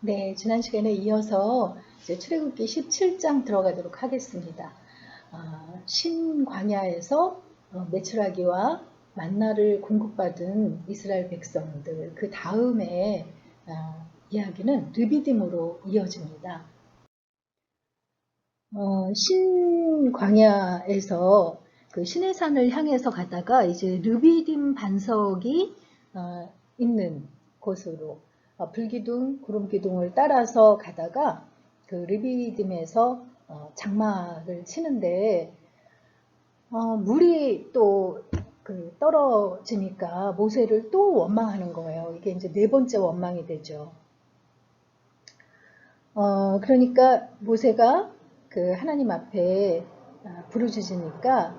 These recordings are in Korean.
네, 지난 시간에 이어서 이제 출애굽기 17장 들어가도록 하겠습니다. 신광야에서 메추라기와 만나를 공급받은 이스라엘 백성들, 그 다음에 이야기는 르비딤으로 이어집니다. 신광야에서 그 시내산을 향해서 가다가 이제 르비딤 반석이 있는 곳으로 불기둥, 구름기둥을 따라서 가다가 그 르비딤에서 장막을 치는데 물이 또 그 떨어지니까 모세를 또 원망하는 거예요. 이게 이제 네 번째 원망이 되죠. 그러니까 모세가 그 하나님 앞에 부르짖으니까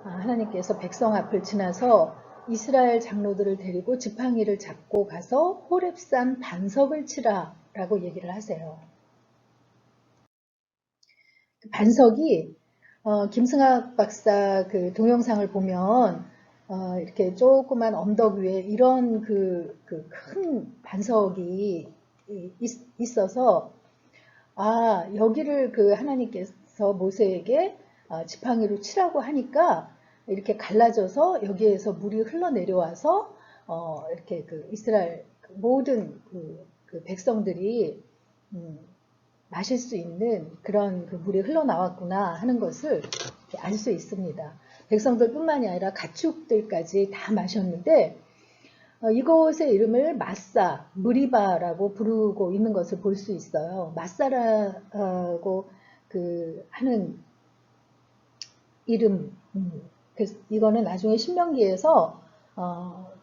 하나님께서 백성 앞을 지나서 이스라엘 장로들을 데리고 지팡이를 잡고 가서 호렙산 반석을 치라 라고 얘기를 하세요. 그 반석이 김승학 박사 그 동영상을 보면 이렇게 조그만 언덕 위에 이런 그 큰 반석이 있어서 여기를 그 하나님께서 모세에게 지팡이로 치라고 하니까 이렇게 갈라져서 여기에서 물이 흘러내려와서 이렇게 그 이스라엘 모든 그 백성들이 마실 수 있는 그런 그 물이 흘러나왔구나 하는 것을 알 수 있습니다. 백성들뿐만이 아니라 가축들까지 다 마셨는데 이곳의 이름을 마사, 무리바라고 부르고 있는 것을 볼 수 있어요. 마사라고 그 하는 이름, 이거는 나중에 신명기에서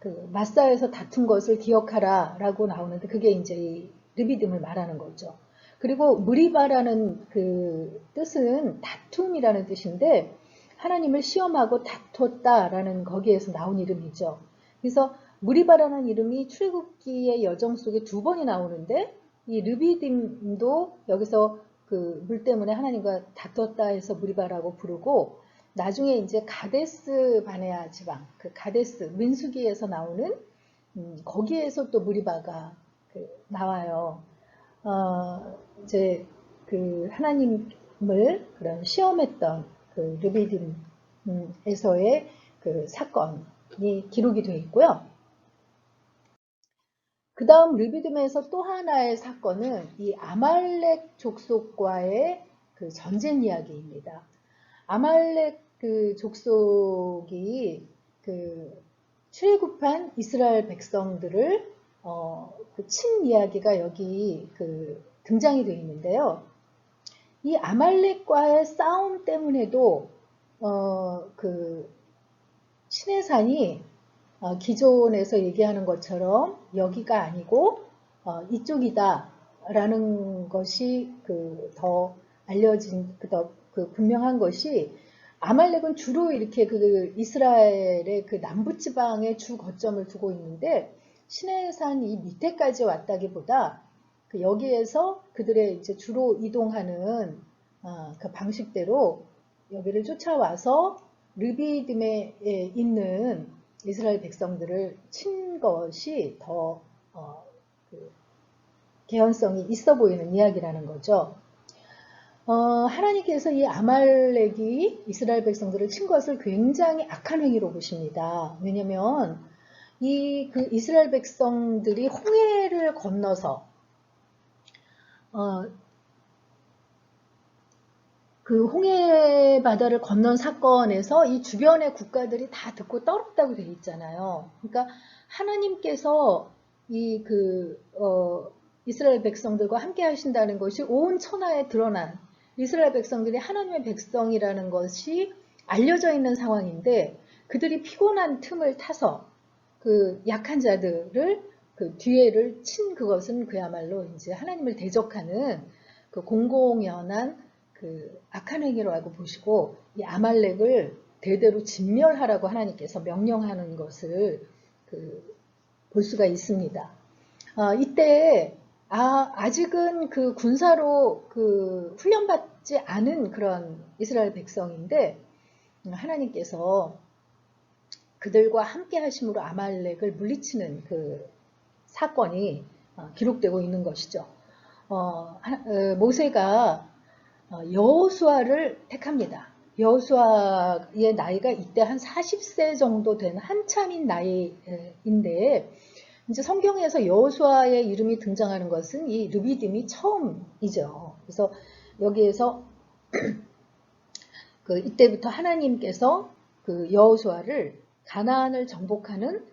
그 마사에서 다툰 것을 기억하라라고 나오는데 그게 이제 르비딤을 말하는 거죠. 그리고 무리바라는 그 뜻은 다툼이라는 뜻인데 하나님을 시험하고 다퉜다라는 거기에서 나온 이름이죠. 그래서 무리바라는 이름이 출애굽기의 여정 속에 2번이 나오는데 이 르비딤도 여기서 그 물 때문에 하나님과 다퉜다 해서 무리바라고 부르고 나중에 이제 가데스 바네아 지방, 그 가데스 민수기에서 나오는 거기에서 또 무리바가 나와요. 이제 그 하나님을 그런 시험했던 그 르비딤에서의 그 사건이 기록이 되어 있고요. 그 다음 르비딤에서 또 하나의 사건은 이 아말렉 족속과의 그 전쟁 이야기입니다. 아말렉 그 족속이 그 출애굽한 이스라엘 백성들을 그친 이야기가 여기 그 등장이 되어 있는데요. 이 아말렉과의 싸움 때문에도 그 시내산이 기존에서 얘기하는 것처럼 여기가 아니고 이쪽이다 라는 것이 그 더 알려진 그 분명한 것이 아말렉은 주로 이렇게 그 이스라엘의 그 남부 지방에 주 거점을 두고 있는데 시내산 이 밑에까지 왔다기보다 그 여기에서 그들의 이제 주로 이동하는 그 방식대로 여기를 쫓아와서 르비딤에 있는 이스라엘 백성들을 친 것이 더 그 개연성이 있어 보이는 이야기라는 거죠. 하나님께서 이 아말렉이 이스라엘 백성들을 친 것을 굉장히 악한 행위로 보십니다. 왜냐하면 이 그 이스라엘 백성들이 홍해를 건너서 그 홍해 바다를 건넌 사건에서 이 주변의 국가들이 다 듣고 떨었다고 되어 있잖아요. 그러니까 하나님께서 이 이스라엘 백성들과 함께 하신다는 것이 온 천하에 드러난 이스라엘 백성들이 하나님의 백성이라는 것이 알려져 있는 상황인데 그들이 피곤한 틈을 타서 그 약한 자들을 그 뒤에를 친 그것은 그야말로 이제 하나님을 대적하는 그 공공연한 그 악한 행위라고 보시고 이 아말렉을 대대로 진멸하라고 하나님께서 명령하는 것을 볼 수가 있습니다. 이때 아직은 그 군사로 그 훈련받지 않은 그런 이스라엘 백성인데 하나님께서 그들과 함께 하심으로 아말렉을 물리치는 그 사건이 기록되고 있는 것이죠. 모세가 여호수아를 택합니다. 여호수아의 나이가 이때 한 40세 정도 된 한참인 나이인데 이제 성경에서 여호수아의 이름이 등장하는 것은 이 르비딤이 처음이죠. 그래서 여기에서 이때부터 하나님께서 그 여호수아를 가나안을 정복하는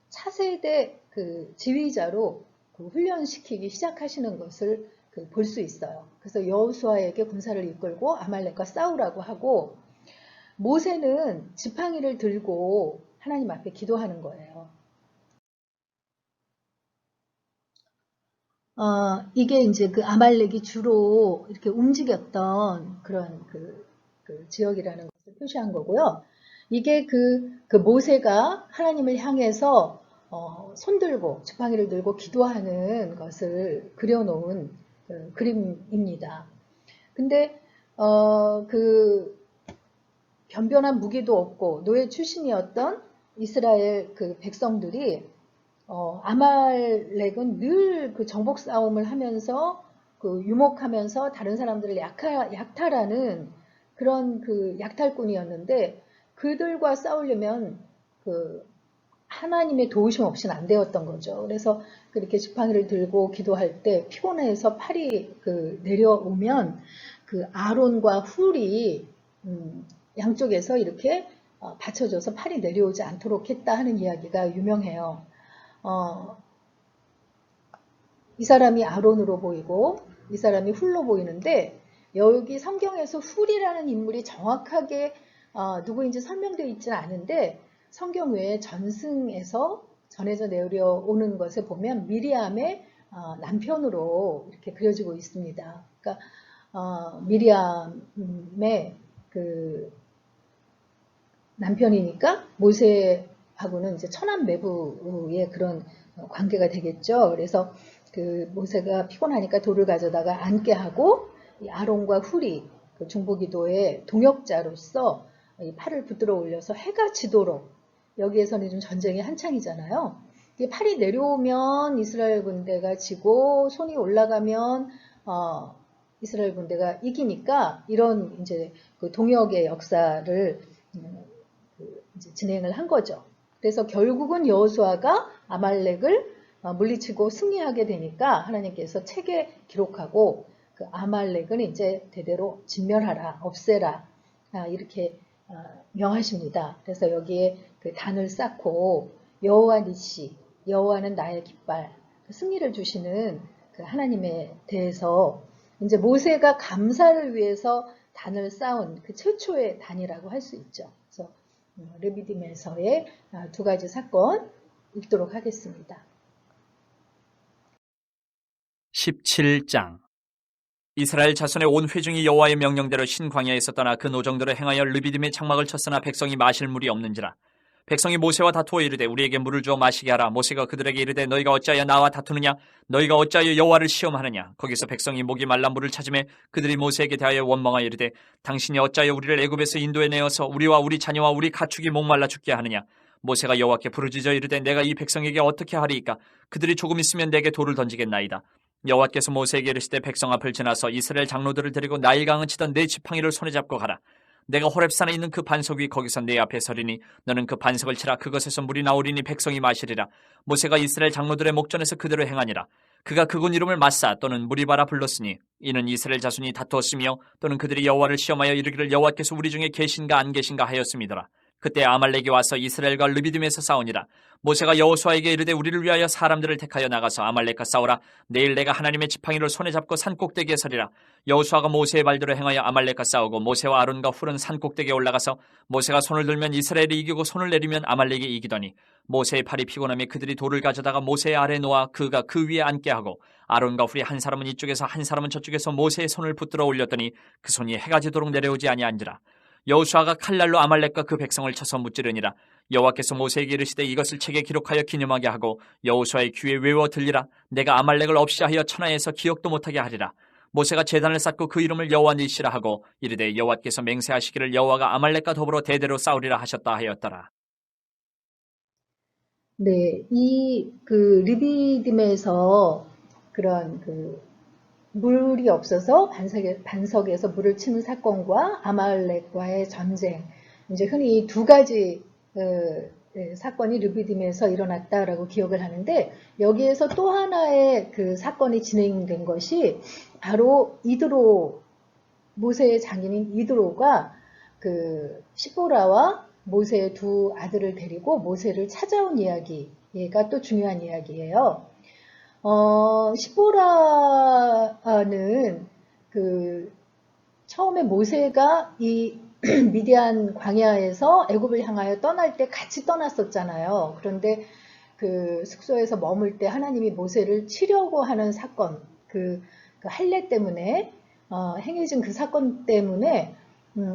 차세대 지휘자로 훈련시키기 시작하시는 것을 볼 수 있어요. 그래서 여호수아에게 군사를 이끌고 아말렉과 싸우라고 하고 모세는 지팡이를 들고 하나님 앞에 기도하는 거예요. 이게 이제 그 아말렉이 주로 이렇게 움직였던 그런 지역이라는 것을 표시한 거고요. 이게 모세가 하나님을 향해서 손들고 지팡이를 들고 기도하는 것을 그려놓은 그림입니다. 근데 변변한 무기도 없고 노예 출신이었던 이스라엘 백성들이 아말렉은 늘 정복 싸움을 하면서 유목하면서 다른 사람들을 약탈하는 그런 약탈꾼이었는데 그들과 싸우려면 하나님의 도우심 없이는 안 되었던 거죠. 그래서 그렇게 지팡이를 들고 기도할 때 피곤해서 팔이 내려오면 아론과 훌이 양쪽에서 이렇게 받쳐줘서 팔이 내려오지 않도록 했다 하는 이야기가 유명해요. 이 사람이 아론으로 보이고 이 사람이 훌로 보이는데 여기 성경에서 훌이라는 인물이 정확하게 누구인지 설명되어 있지는 않은데 성경 외에 전승에서 전해져 내려오는 것을 보면 미리암의 남편으로 이렇게 그려지고 있습니다. 그러니까 미리암의 남편이니까 모세하고는 이제 천암매부의 그런 관계가 되겠죠. 그래서 모세가 피곤하니까 돌을 가져다가 앉게 하고 이 아론과 훌이 중보기도의 동역자로서 이 팔을 붙들어 올려서 해가 지도록 여기에서는 좀 전쟁이 한창이잖아요. 팔이 내려오면 이스라엘 군대가 지고 손이 올라가면 이스라엘 군대가 이기니까 이런 이제 동역의 역사를 이제 진행을 한 거죠. 그래서 결국은 여호수아가 아말렉을 물리치고 승리하게 되니까 하나님께서 책에 기록하고 아말렉은 이제 대대로 진멸하라, 없애라 이렇게 명하십니다. 그래서 여기에 단을 쌓고 여호와 니시, 여호와는 나의 깃발, 승리를 주시는 하나님에 대해서 이제 모세가 감사를 위해서 단을 쌓은 최초의 단이라고 할 수 있죠. 그래서 르비딤에서의 두 가지 사건 읽도록 하겠습니다. 17장 이스라엘 자손의 온 회중이 여호와의 명령대로 신광야에서 떠나 그 노정대로 행하여 르비딤의 장막을 쳤으나 백성이 마실 물이 없는지라. 백성이 모세와 다투어 이르되 우리에게 물을 주어 마시게 하라. 모세가 그들에게 이르되 너희가 어찌하여 나와 다투느냐? 너희가 어찌하여 여호와를 시험하느냐? 거기서 백성이 목이 말라 물을 찾으매 그들이 모세에게 대하여 원망하여 이르되 당신이 어찌하여 우리를 애굽에서 인도해 내어서 우리와 우리 자녀와 우리 가축이 목말라 죽게 하느냐? 모세가 여호와께 부르짖어 이르되 내가 이 백성에게 어떻게 하리이까? 그들이 조금 있으면 내게 돌을 던지겠나이다. 여호와께서 모세에게 이르시되 백성 앞을 지나서 이스라엘 장로들을 데리고 나일강을 치던 내 지팡이를 손에 잡고 가라. 내가 호렙산에 있는 그 반석 위 거기서 내 앞에 서리니 너는 그 반석을 치라. 그것에서 물이 나오리니 백성이 마시리라. 모세가 이스라엘 장로들의 목전에서 그대로 행하니라. 그가 그곳 이름을 마사 또는 무리바라 불렀으니 이는 이스라엘 자손이 다투었으며 또는 그들이 여호와를 시험하여 이르기를 여호와께서 우리 중에 계신가 안 계신가 하였음이더라. 그때 아말렉이 와서 이스라엘과 르비딤에서 싸우니라. 모세가 여호수아에게 이르되 우리를 위하여 사람들을 택하여 나가서 아말렉과 싸우라. 내일 내가 하나님의 지팡이를 손에 잡고 산꼭대기에 서리라. 여호수아가 모세의 말대로 행하여 아말렉과 싸우고 모세와 아론과 훌은 산꼭대기에 올라가서 모세가 손을 들면 이스라엘이 이기고 손을 내리면 아말렉이 이기더니 모세의 팔이 피곤하며 그들이 돌을 가져다가 모세의 아래 놓아 그가 그 위에 앉게 하고 아론과 훌이 한 사람은 이쪽에서 한 사람은 저쪽에서 모세의 손을 붙들어 올렸더니 그 손이 해가 지도록 내려오지 아니한지라. 여호수아가 칼날로 아말렉과 그 백성을 쳐서 무찌르니라. 여호와께서 모세에게 이르시되 이것을 책에 기록하여 기념하게 하고 여호수아의 귀에 외워 들리라. 내가 아말렉을 없이 하여 천하에서 기억도 못하게 하리라. 모세가 제단을 쌓고 그 이름을 여호와 니시라 하고 이르되 여호와께서 맹세하시기를 여호와가 아말렉과 더불어 대대로 싸우리라 하셨다 하였더라. 네, 이 르비딤에서 그런 물이 없어서 반석에서 물을 치는 사건과 아말렉과의 전쟁, 이제 흔히 두 가지 사건이 르비딤에서 일어났다라고 기억을 하는데, 여기에서 또 하나의 그 사건이 진행된 것이 바로 이드로, 모세의 장인인 이드로가 그 시보라와 모세의 두 아들을 데리고 모세를 찾아온 이야기가 또 중요한 이야기예요. 시보라는 그 처음에 모세가 이 미디안 광야에서 애굽을 향하여 떠날 때 같이 떠났었잖아요. 그런데 그 숙소에서 머물 때 하나님이 모세를 치려고 하는 사건, 그 할례 때문에 행해진 그 사건 때문에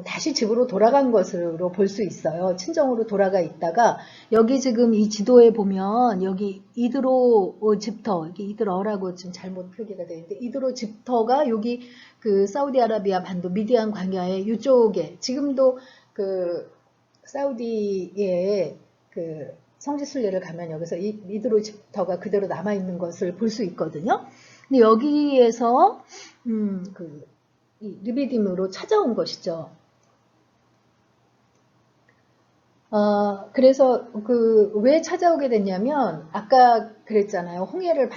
다시 집으로 돌아간 것으로 볼 수 있어요. 친정으로 돌아가 있다가 여기 지금 이 지도에 보면 여기 이드로 집터, 이게 이드러라고 지금 잘못 표기가 되어 있는데 이드로 집터가 여기 그 사우디아라비아 반도 미디안 광야의 이쪽에 지금도 그 사우디의 그 성지순례를 가면 여기서 이드로 집터가 그대로 남아 있는 것을 볼 수 있거든요. 근데 여기에서 이 르비딤으로 찾아온 것이죠. 그래서 왜 찾아오게 됐냐면 아까 그랬잖아요. 홍해를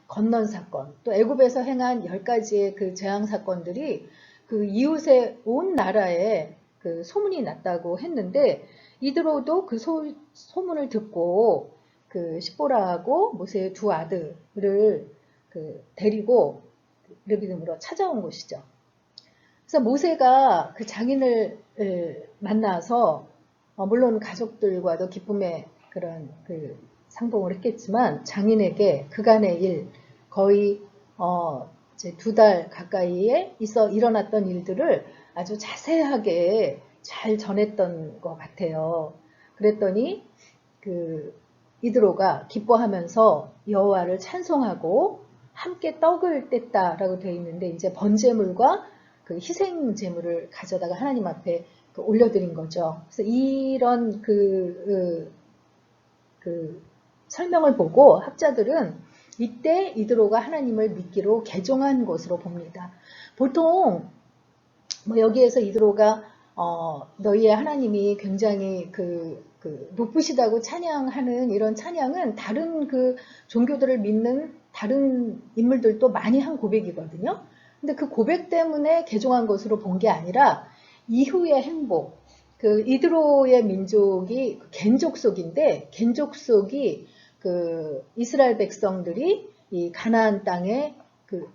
건넌 사건, 또 애굽에서 행한 10가지의 그 재앙 사건들이 그 이웃의 온 나라에 그 소문이 났다고 했는데 이드로도 그 소문을 듣고 그 시보라하고 모세의 두 아들을 데리고 르비딤으로 찾아온 것이죠. 그래서 모세가 그 장인을 만나서 물론 가족들과도 기쁨의 그런 그 상봉을 했겠지만 장인에게 그간의 일 거의 이제 2달 가까이에 일어났던 일들을 아주 자세하게 잘 전했던 것 같아요. 그랬더니 그 이드로가 기뻐하면서 여호와를 찬송하고 함께 떡을 뗐다라고 되어 있는데 이제 번제물과 그 희생 제물을 가져다가 하나님 앞에 올려드린 거죠. 그래서 이런 설명을 보고 학자들은 이때 이드로가 하나님을 믿기로 개종한 것으로 봅니다. 보통 뭐 여기에서 이드로가 너희의 하나님이 굉장히 높으시다고 찬양하는 이런 찬양은 다른 그 종교들을 믿는 다른 인물들도 많이 한 고백이거든요. 근데 그 고백 때문에 개종한 것으로 본 게 아니라 이후의 행복, 그 이드로의 민족이 겐족속인데 겐족속이 그 이스라엘 백성들이 이 가나안 땅에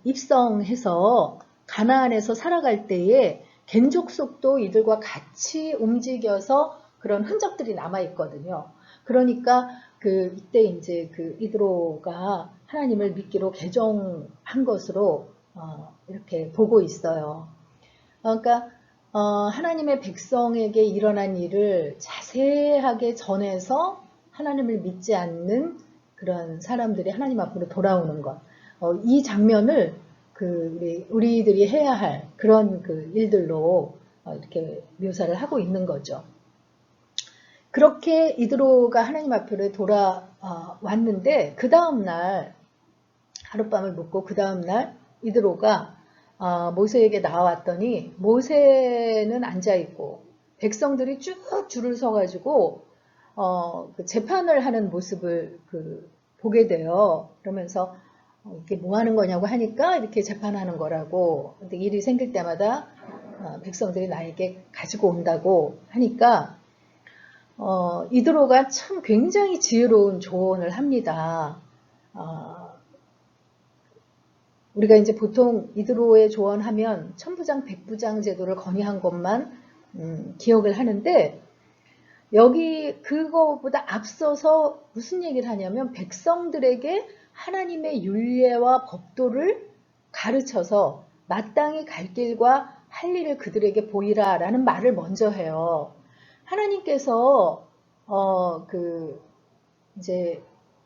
입성해서 가나안에서 살아갈 때에 겐족속도 이들과 같이 움직여서 그런 흔적들이 남아 있거든요. 그러니까 이때 이제 이드로가 하나님을 믿기로 개종한 것으로 이렇게 보고 있어요. 그러니까 하나님의 백성에게 일어난 일을 자세하게 전해서 하나님을 믿지 않는 그런 사람들이 하나님 앞으로 돌아오는 것. 이 장면을 우리들이 해야 할 그런 일들로 이렇게 묘사를 하고 있는 거죠. 그렇게 이드로가 하나님 앞으로 돌아왔는데 그 다음날 하룻밤을 묵고 그 다음날 이드로가 모세에게 나왔더니 모세는 앉아있고 백성들이 쭉 줄을 서가지고 재판을 하는 모습을 보게 돼요. 그러면서 이게 뭐 하는 거냐고 하니까 이렇게 재판하는 거라고. 근데 일이 생길 때마다 백성들이 나에게 가지고 온다고 하니까 이드로가 참 굉장히 지혜로운 조언을 합니다. 우리가 이제 보통 이드로의 조언하면 천부장 백부장 제도를 건의한 것만 기억을 하는데 여기 그거보다 앞서서 무슨 얘기를 하냐면 백성들에게 하나님의 율례와 법도를 가르쳐서 마땅히 갈 길과 할 일을 그들에게 보이라 라는 말을 먼저 해요. 하나님께서 이제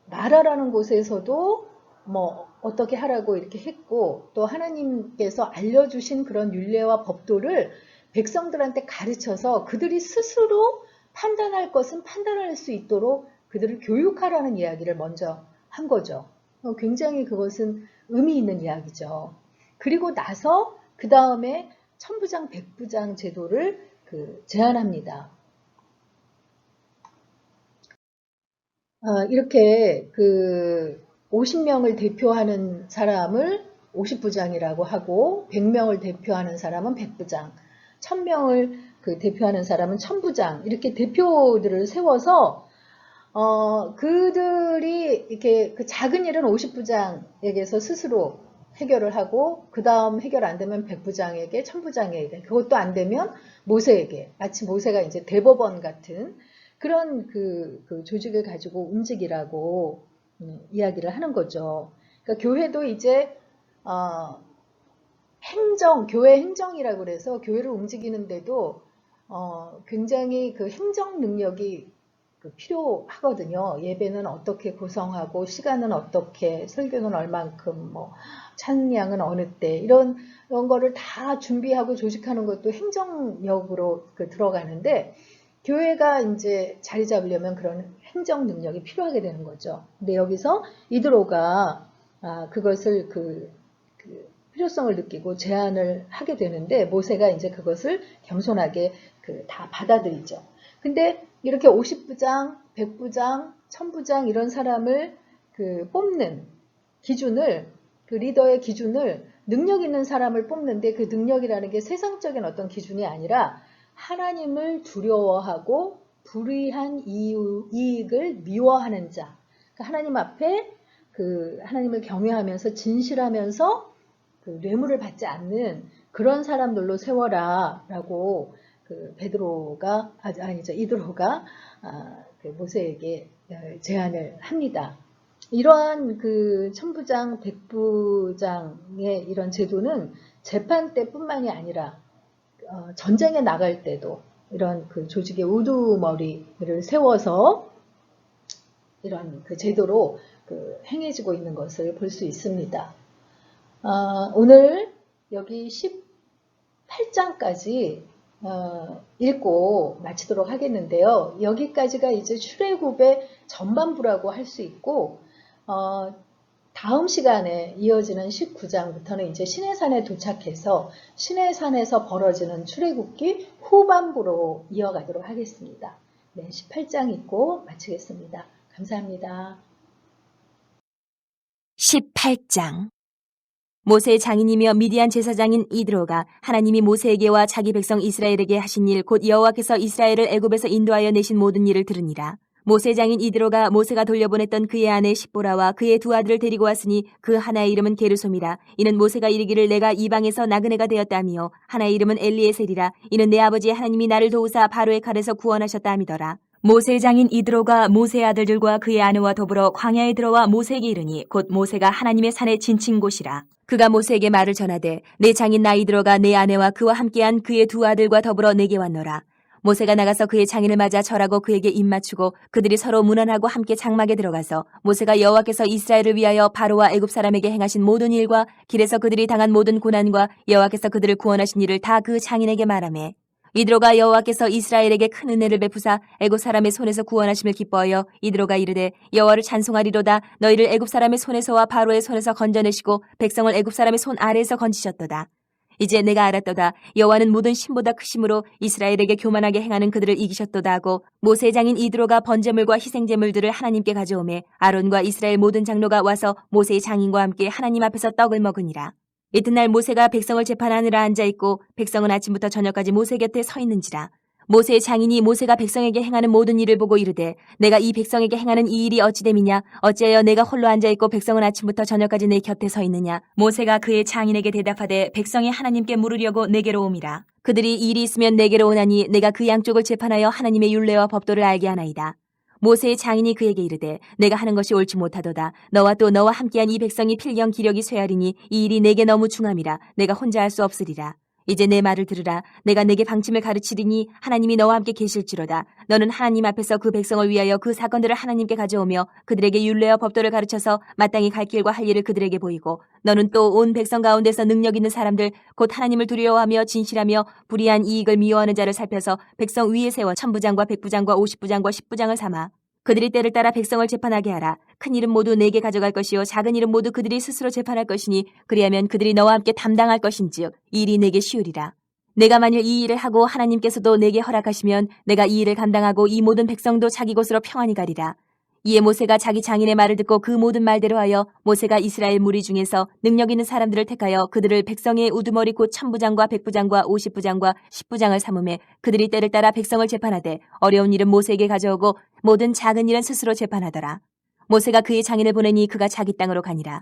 나라라는 곳에서도 뭐 어떻게 하라고 이렇게 했고 또 하나님께서 알려주신 그런 율례와 법도를 백성들한테 가르쳐서 그들이 스스로 판단할 것은 판단할 수 있도록 그들을 교육하라는 이야기를 먼저 한 거죠. 굉장히 그것은 의미 있는 이야기죠. 그리고 나서 그 다음에 천부장, 백부장 제도를 제안합니다. 이렇게 50명을 대표하는 사람을 50부장이라고 하고 100명을 대표하는 사람은 100부장, 1000명을 대표하는 사람은 1000부장 이렇게 대표들을 세워서 그들이 이렇게 작은 일은 50부장에게서 스스로 해결을 하고 그 다음 해결 안 되면 100부장에게, 1000부장에게, 그것도 안 되면 모세에게, 마치 모세가 이제 대법원 같은 그런 조직을 가지고 움직이라고 이야기를 하는 거죠. 그러니까 교회도 이제 교회 행정이라고 그래서 교회를 움직이는데도 굉장히 행정 능력이 필요하거든요. 예배는 어떻게 구성하고 시간은 어떻게, 설교는 얼만큼, 찬양은 어느 때 이런 거를 다 준비하고 조직하는 것도 행정력으로 들어가는데 교회가 이제 자리 잡으려면 그런 행정 능력이 필요하게 되는 거죠. 근데 여기서 이드로가 그것을 필요성을 느끼고 제안을 하게 되는데 모세가 이제 그것을 겸손하게 다 받아들이죠. 근데 이렇게 50부장, 100부장, 1000부장 이런 사람을 뽑는 기준을, 리더의 기준을 능력 있는 사람을 뽑는데 그 능력이라는 게 세상적인 어떤 기준이 아니라 하나님을 두려워하고 불의한 이익을 미워하는 자. 그러니까 하나님 앞에 하나님을 경외하면서 진실하면서 뇌물을 받지 않는 그런 사람들로 세워라 라고 이드로가 모세에게 제안을 합니다. 이러한 천부장, 백부장의 이런 제도는 재판 때뿐만이 아니라 전쟁에 나갈 때도 이런 조직의 우두머리를 세워서 이런 제도로 행해지고 있는 것을 볼 수 있습니다. 오늘 여기 18장까지 읽고 마치도록 하겠는데요. 여기까지가 이제 출애굽의 전반부라고 할 수 있고 다음 시간에 이어지는 19장부터는 이제 시내산에 도착해서 시내산에서 벌어지는 출애굽기 후반부로 이어가도록 하겠습니다. 네, 18장 읽고 마치겠습니다. 감사합니다. 18장 모세의 장인이며 미디안 제사장인 이드로가 하나님이 모세에게와 자기 백성 이스라엘에게 하신 일 곧 여호와께서 이스라엘을 애굽에서 인도하여 내신 모든 일을 들으니라. 모세 장인 이드로가 모세가 돌려보냈던 그의 아내 십보라와 그의 두 아들을 데리고 왔으니 그 하나의 이름은 게르솜이라. 이는 모세가 이르기를 내가 이방에서 나그네가 되었다며 하나의 이름은 엘리에셀이라. 이는 내 아버지 하나님이 나를 도우사 바로의 칼에서 구원하셨다 함이더라. 모세 장인 이드로가 모세의 아들들과 그의 아내와 더불어 광야에 들어와 모세에게 이르니 곧 모세가 하나님의 산에 진친 곳이라. 그가 모세에게 말을 전하되 내 장인 나 이드로가 내 아내와 그와 함께한 그의 두 아들과 더불어 내게 왔노라. 모세가 나가서 그의 장인을 맞아 절하고 그에게 입맞추고 그들이 서로 문안하고 함께 장막에 들어가서 모세가 여호와께서 이스라엘을 위하여 바로와 애굽 사람에게 행하신 모든 일과 길에서 그들이 당한 모든 고난과 여호와께서 그들을 구원하신 일을 다 그 장인에게 말하매 이드로가 여호와께서 이스라엘에게 큰 은혜를 베푸사 애굽 사람의 손에서 구원하심을 기뻐하여 이드로가 이르되 여호와를 찬송하리로다. 너희를 애굽 사람의 손에서와 바로의 손에서 건져내시고 백성을 애굽 사람의 손 아래에서 건지셨도다. 이제 내가 알았도다. 여호와는 모든 신보다 크심으로 이스라엘에게 교만하게 행하는 그들을 이기셨도다 하고 모세 장인 이드로가 번제물과 희생제물들을 하나님께 가져오매 아론과 이스라엘 모든 장로가 와서 모세의 장인과 함께 하나님 앞에서 떡을 먹으니라. 이튿날 모세가 백성을 재판하느라 앉아있고 백성은 아침부터 저녁까지 모세 곁에 서 있는지라. 모세의 장인이 모세가 백성에게 행하는 모든 일을 보고 이르되 내가 이 백성에게 행하는 이 일이 어찌 됨이냐. 어찌하여 내가 홀로 앉아있고 백성은 아침부터 저녁까지 내 곁에 서 있느냐. 모세가 그의 장인에게 대답하되 백성이 하나님께 물으려고 내게로 옴이라. 그들이 일이 있으면 내게로 오나니 내가 그 양쪽을 재판하여 하나님의 율례와 법도를 알게 하나이다. 모세의 장인이 그에게 이르되 내가 하는 것이 옳지 못하도다. 너와 또 너와 함께한 이 백성이 필경 기력이 쇠하리니 이 일이 내게 너무 중함이라. 내가 혼자 할 수 없으리라. 이제 내 말을 들으라. 내가 내게 방침을 가르치리니 하나님이 너와 함께 계실지로다. 너는 하나님 앞에서 그 백성을 위하여 그 사건들을 하나님께 가져오며 그들에게 율례와 법도를 가르쳐서 마땅히 갈 길과 할 일을 그들에게 보이고 너는 또 온 백성 가운데서 능력 있는 사람들 곧 하나님을 두려워하며 진실하며 불의한 이익을 미워하는 자를 살펴서 백성 위에 세워 천부장과 백부장과 50부장과 10부장을 삼아 그들이 때를 따라 백성을 재판하게 하라. 큰 일은 모두 내게 가져갈 것이요 작은 일은 모두 그들이 스스로 재판할 것이니 그리하면 그들이 너와 함께 담당할 것인즉 이 일이 내게 쉬우리라. 내가 만일 이 일을 하고 하나님께서도 내게 허락하시면 내가 이 일을 감당하고 이 모든 백성도 자기 곳으로 평안히 가리라. 이에 모세가 자기 장인의 말을 듣고 그 모든 말대로 하여 모세가 이스라엘 무리 중에서 능력 있는 사람들을 택하여 그들을 백성의 우두머리 곧 1000부장과 100부장과 50부장과 10부장을 삼음해 그들이 때를 따라 백성을 재판하되 어려운 일은 모세에게 가져오고 모든 작은 일은 스스로 재판하더라. 모세가 그의 장인을 보내니 그가 자기 땅으로 가니라.